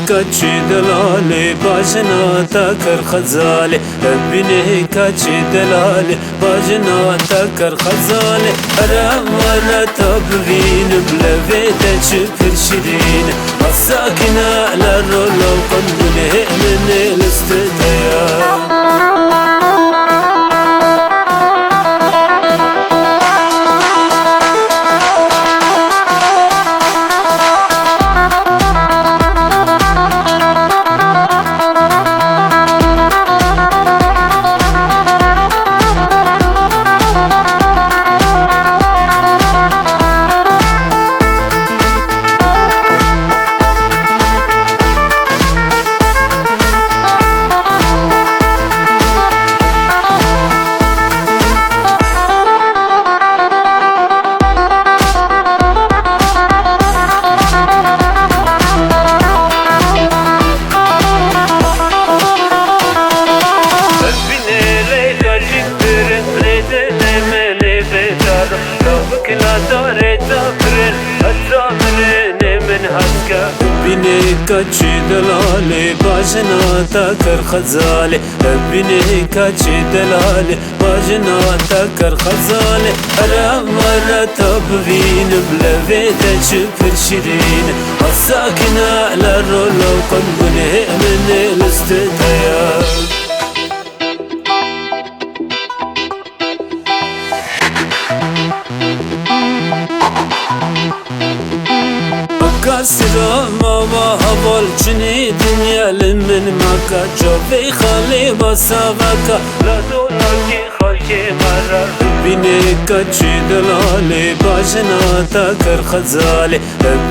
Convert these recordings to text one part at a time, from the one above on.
كاتشي دلالي باجنا تاكر خزالي بيني كاتشي دلالي باجنا تاكر خزالي أرامنا تبغين بلا بيت شكر شيرين الساكنة للرولو قنبله من الاستديان بيني كاتشي دلالي باجنا تاكر خزالي بيني كاتشي دلالي باجنا تاكر خزالي أرامنا تبغين بلا بيت شكر شيرين الساكنة للرولو قنبله من الاستديان كسر ماما هبل چني دنيا لمن مكا جوي خالي بسابكا لا دولكي خالكي مرر بيني كاتشي دلالي باجنا تاكر خزالي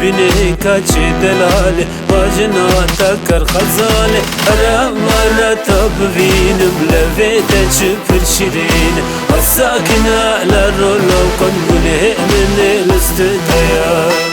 بيني كاتشي دلالي باجنا تاكر خزالي أرامنا تبغين بلا بيت شكر شيرين الساكنة للرولو قنبله من الاستديان